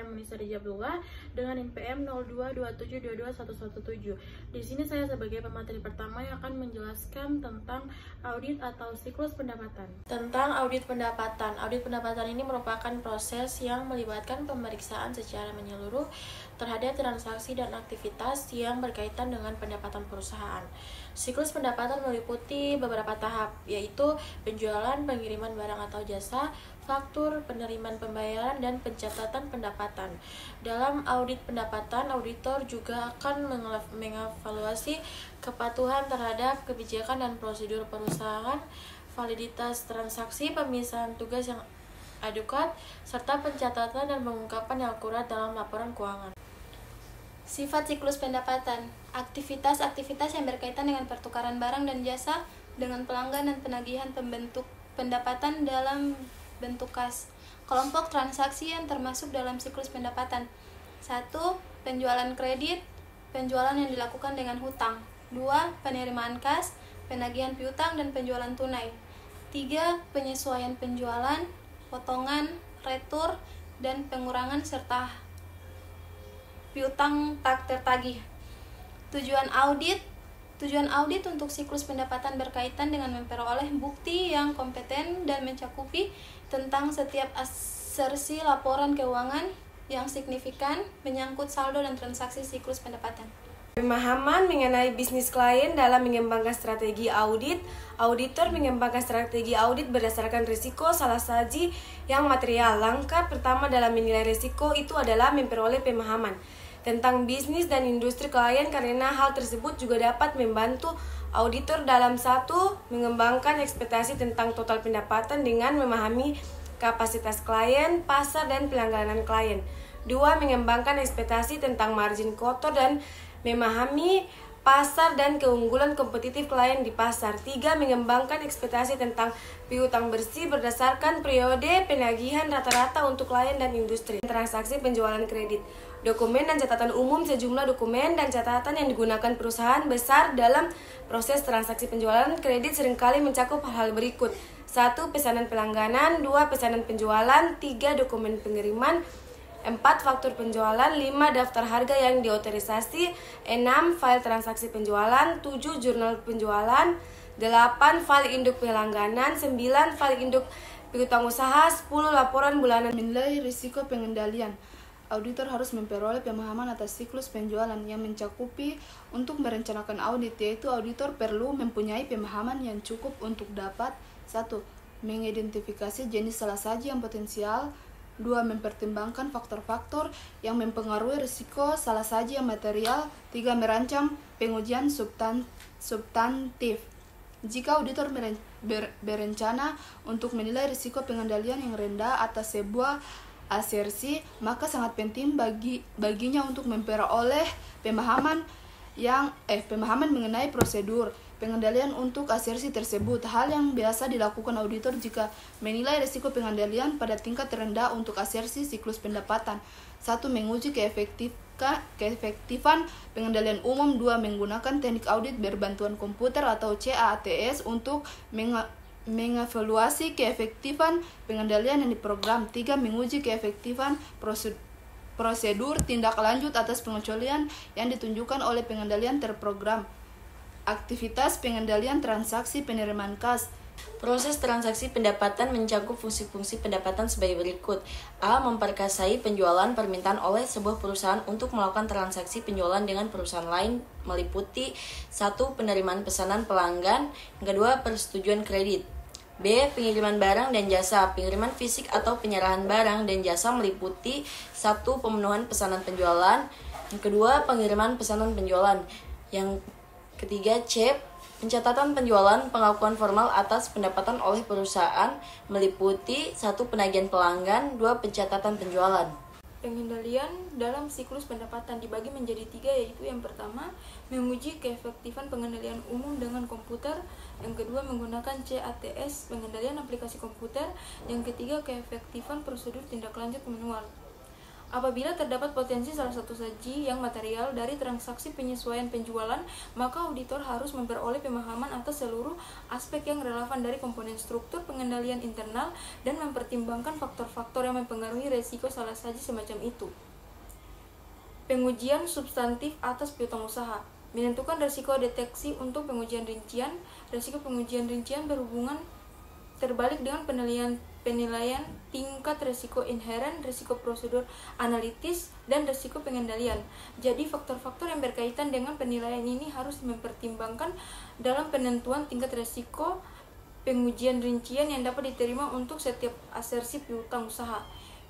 Saya Munisa Rijabullah dengan NPM 0227222117. Di sini saya sebagai pemateri pertama yang akan menjelaskan tentang audit atau siklus pendapatan. Tentang audit pendapatan. Audit pendapatan ini merupakan proses yang melibatkan pemeriksaan secara menyeluruh terhadap transaksi dan aktivitas yang berkaitan dengan pendapatan perusahaan. Siklus pendapatan meliputi beberapa tahap, yaitu penjualan, pengiriman barang atau jasa, faktur, penerimaan pembayaran, dan pencatatan pendapatan. Dalam audit pendapatan, auditor juga akan mengevaluasi kepatuhan terhadap kebijakan dan prosedur perusahaan, validitas transaksi, pemisahan tugas yang adekuat, serta pencatatan dan pengungkapan yang akurat dalam laporan keuangan. Sifat siklus pendapatan. Aktivitas-aktivitas yang berkaitan dengan pertukaran barang dan jasa dengan pelanggan dan penagihan pembentuk pendapatan dalam bentuk kas. Kelompok transaksi yang termasuk dalam siklus pendapatan. 1. Penjualan kredit, penjualan yang dilakukan dengan hutang. 2. Penerimaan kas, penagihan piutang dan penjualan tunai. 3. Penyesuaian penjualan, potongan, retur, dan pengurangan serta piutang tak tertagih. Tujuan audit untuk siklus pendapatan berkaitan dengan memperoleh bukti yang kompeten dan mencakupi tentang setiap asersi laporan keuangan yang signifikan menyangkut saldo dan transaksi siklus pendapatan. Pemahaman mengenai bisnis klien dalam mengembangkan strategi audit. Auditor mengembangkan strategi audit berdasarkan risiko salah saji yang material. Langkah pertama dalam menilai risiko itu adalah memperoleh pemahaman tentang bisnis dan industri klien, karena hal tersebut juga dapat membantu auditor dalam 1. Mengembangkan ekspektasi tentang total pendapatan dengan memahami kapasitas klien, pasar, dan pelangganan klien. 2. Mengembangkan ekspektasi tentang margin kotor dan memahami pasar dan keunggulan kompetitif klien di pasar. 3. Mengembangkan ekspektasi tentang piutang bersih berdasarkan periode penagihan rata-rata untuk klien dan industri. Transaksi penjualan kredit. Dokumen dan catatan umum. Sejumlah dokumen dan catatan yang digunakan perusahaan besar dalam proses transaksi penjualan kredit seringkali mencakup hal-hal berikut. 1. Pesanan pelangganan. 2. Pesanan penjualan. 3. Dokumen pengiriman. 4. Faktur penjualan. 5. Daftar harga yang diotorisasi. 6. File transaksi penjualan. 7. Jurnal penjualan. 8. File induk pelangganan. 9. File induk piutang usaha. 10. Laporan bulanan. Menilai risiko pengendalian. Auditor harus memperoleh pemahaman atas siklus penjualan yang mencakupi untuk merencanakan audit, yaitu auditor perlu mempunyai pemahaman yang cukup untuk dapat 1. Mengidentifikasi jenis salah saji yang potensial. 2. Mempertimbangkan faktor-faktor yang mempengaruhi risiko salah saji yang material. 3. Merancang pengujian substantif. Jika auditor berencana untuk menilai risiko pengendalian yang rendah atas sebuah asersi, maka sangat penting baginya untuk memperoleh pemahaman mengenai prosedur pengendalian untuk asersi tersebut. Hal yang biasa dilakukan auditor jika menilai risiko pengendalian pada tingkat terendah untuk asersi siklus pendapatan. 1. Menguji keefektifan pengendalian umum. 2. Menggunakan teknik audit berbantuan komputer atau CATS untuk mengevaluasi keefektifan pengendalian yang diprogram. 3. Menguji keefektifan prosedur tindak lanjut atas pengecualian yang ditunjukkan oleh pengendalian terprogram. Aktivitas pengendalian transaksi penerimaan kas. Proses transaksi pendapatan mencakup fungsi-fungsi pendapatan sebagai berikut. A. Memperkasai penjualan permintaan oleh sebuah perusahaan untuk melakukan transaksi penjualan dengan perusahaan lain meliputi 1. Penerimaan pesanan pelanggan. Yang kedua, persetujuan kredit. B. Pengiriman barang dan jasa. Pengiriman fisik atau penyerahan barang dan jasa meliputi 1. Pemenuhan pesanan penjualan. Yang kedua, pengiriman pesanan penjualan. Yang ketiga, C. Pencatatan penjualan, pengakuan formal atas pendapatan oleh perusahaan meliputi 1. Penagihan pelanggan. 2. Pencatatan penjualan. Pengendalian dalam siklus pendapatan dibagi menjadi 3, yaitu yang pertama, menguji keefektifan pengendalian umum dengan komputer. Yang kedua, menggunakan CATS, pengendalian aplikasi komputer. Yang ketiga, keefektifan prosedur tindak lanjut manual. Apabila terdapat potensi salah satu saji yang material dari transaksi penyesuaian penjualan, maka auditor harus memperoleh pemahaman atas seluruh aspek yang relevan dari komponen struktur pengendalian internal dan mempertimbangkan faktor-faktor yang mempengaruhi resiko salah saji semacam itu. Pengujian substantif atas piutang usaha. Menentukan risiko deteksi untuk pengujian rincian. Risiko pengujian rincian berhubungan terbalik dengan penilaian tingkat risiko inheren, risiko prosedur analitis, dan risiko pengendalian. Jadi faktor-faktor yang berkaitan dengan penilaian ini harus mempertimbangkan dalam penentuan tingkat risiko pengujian rincian yang dapat diterima untuk setiap asersi piutang usaha.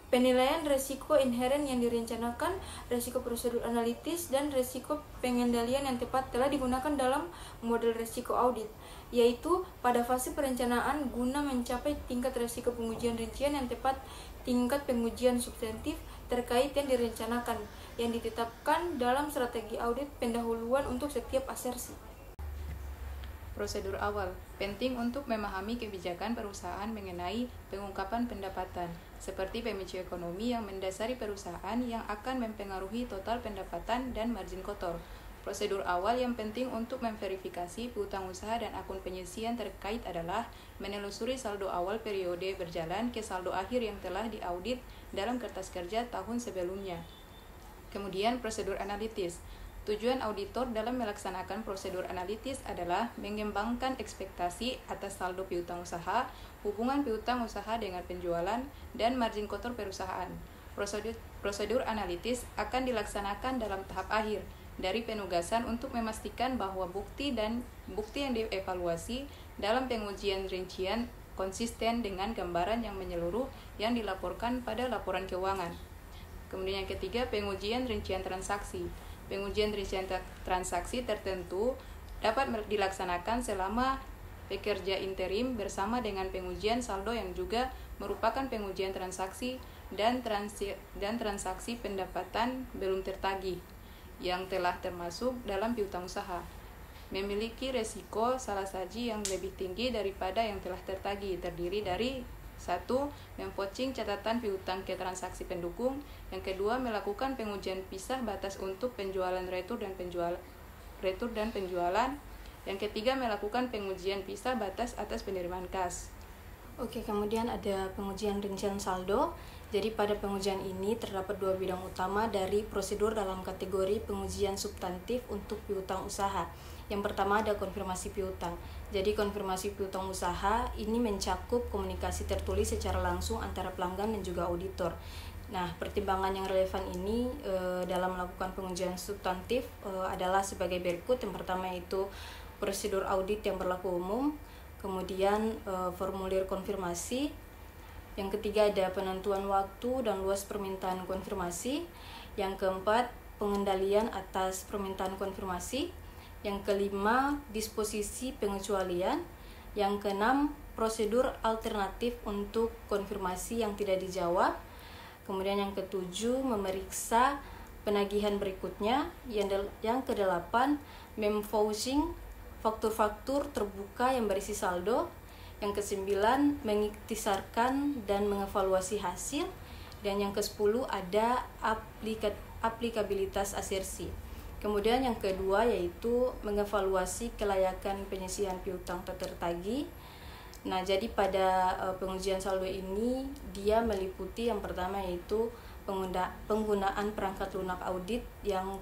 Penilaian risiko inheren yang direncanakan, risiko prosedur analitis, dan risiko pengendalian yang tepat telah digunakan dalam model risiko audit, yaitu pada fase perencanaan guna mencapai tingkat risiko pengujian rincian yang tepat, tingkat pengujian substantif terkait yang direncanakan, yang ditetapkan dalam strategi audit pendahuluan untuk setiap asersi. Prosedur awal penting untuk memahami kebijakan perusahaan mengenai pengungkapan pendapatan, seperti pemicu ekonomi yang mendasari perusahaan yang akan mempengaruhi total pendapatan dan margin kotor. Prosedur awal yang penting untuk memverifikasi piutang usaha dan akun penyisian terkait adalah menelusuri saldo awal periode berjalan ke saldo akhir yang telah diaudit dalam kertas kerja tahun sebelumnya. Kemudian prosedur analitis. Tujuan auditor dalam melaksanakan prosedur analitis adalah mengembangkan ekspektasi atas saldo piutang usaha, hubungan piutang usaha dengan penjualan, dan margin kotor perusahaan. Prosedur analitis akan dilaksanakan dalam tahap akhir, dari penugasan untuk memastikan bahwa bukti yang dievaluasi dalam pengujian rincian konsisten dengan gambaran yang menyeluruh yang dilaporkan pada laporan keuangan. Kemudian yang ketiga, pengujian rincian transaksi. Pengujian rincian transaksi tertentu dapat dilaksanakan selama pekerja interim bersama dengan pengujian saldo yang juga merupakan pengujian transaksi dan transaksi pendapatan belum tertagih yang telah termasuk dalam piutang usaha. Memiliki resiko salah saji yang lebih tinggi daripada yang telah tertagih, terdiri dari 1. Memvouching catatan piutang ke transaksi pendukung. Yang kedua, melakukan pengujian pisah batas untuk penjualan retur dan penjualan. Yang ketiga, melakukan pengujian pisah batas atas penerimaan kas. Oke, kemudian ada pengujian rincian saldo. Jadi pada pengujian ini terdapat dua bidang utama dari prosedur dalam kategori pengujian substantif untuk piutang usaha. Yang pertama ada konfirmasi piutang. Jadi konfirmasi piutang usaha ini mencakup komunikasi tertulis secara langsung antara pelanggan dan juga auditor. Nah, pertimbangan yang relevan ini dalam melakukan pengujian substantif adalah sebagai berikut. Yang pertama yaitu prosedur audit yang berlaku umum, kemudian formulir konfirmasi. Yang ketiga ada penentuan waktu dan luas permintaan konfirmasi. Yang keempat, pengendalian atas permintaan konfirmasi. Yang kelima, disposisi pengecualian. Yang keenam, prosedur alternatif untuk konfirmasi yang tidak dijawab. Kemudian yang ketujuh, memeriksa penagihan berikutnya. Yang kedelapan, memvouching faktur-faktur terbuka yang berisi saldo. Yang kesembilan, mengiktisarkan dan mengevaluasi hasil. Dan yang kesepuluh ada aplikabilitas asersi. Kemudian yang kedua yaitu mengevaluasi kelayakan penyisihan piutang tak tertagih. Nah, jadi pada pengujian saldo ini dia meliputi yang pertama yaitu penggunaan perangkat lunak audit yang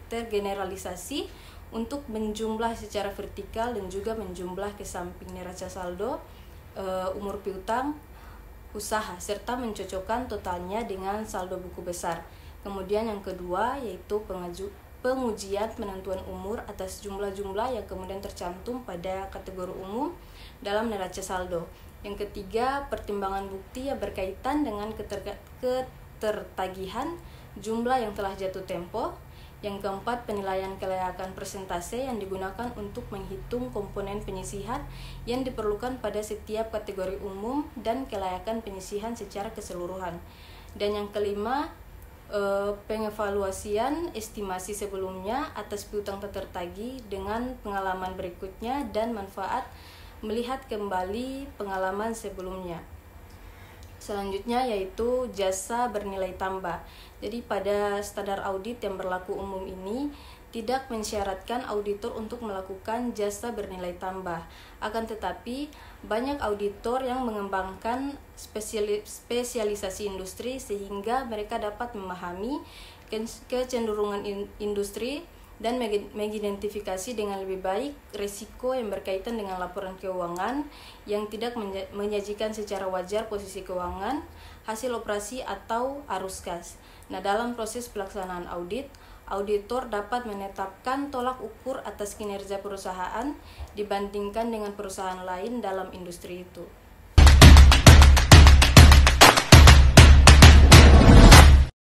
tergeneralisasi untuk menjumlah secara vertikal dan juga menjumlah ke samping neraca saldo, umur piutang usaha serta mencocokkan totalnya dengan saldo buku besar. Kemudian yang kedua yaitu pengujian penentuan umur atas jumlah-jumlah yang kemudian tercantum pada kategori umum dalam neraca saldo. Yang ketiga, pertimbangan bukti yang berkaitan dengan ketertagihan jumlah yang telah jatuh tempo. Yang keempat, penilaian kelayakan persentase yang digunakan untuk menghitung komponen penyisihan yang diperlukan pada setiap kategori umum dan kelayakan penyisihan secara keseluruhan. Dan yang kelima, pengevaluasian estimasi sebelumnya atas piutang tak tertagih dengan pengalaman berikutnya dan manfaat melihat kembali pengalaman sebelumnya. Selanjutnya yaitu jasa bernilai tambah. Jadi pada standar audit yang berlaku umum ini tidak mensyaratkan auditor untuk melakukan jasa bernilai tambah. Akan tetapi banyak auditor yang mengembangkan spesialisasi industri sehingga mereka dapat memahami kecenderungan industri dan mengidentifikasi dengan lebih baik risiko yang berkaitan dengan laporan keuangan yang tidak menyajikan secara wajar posisi keuangan, hasil operasi atau arus kas. Nah, dalam proses pelaksanaan audit, auditor dapat menetapkan tolak ukur atas kinerja perusahaan dibandingkan dengan perusahaan lain dalam industri itu.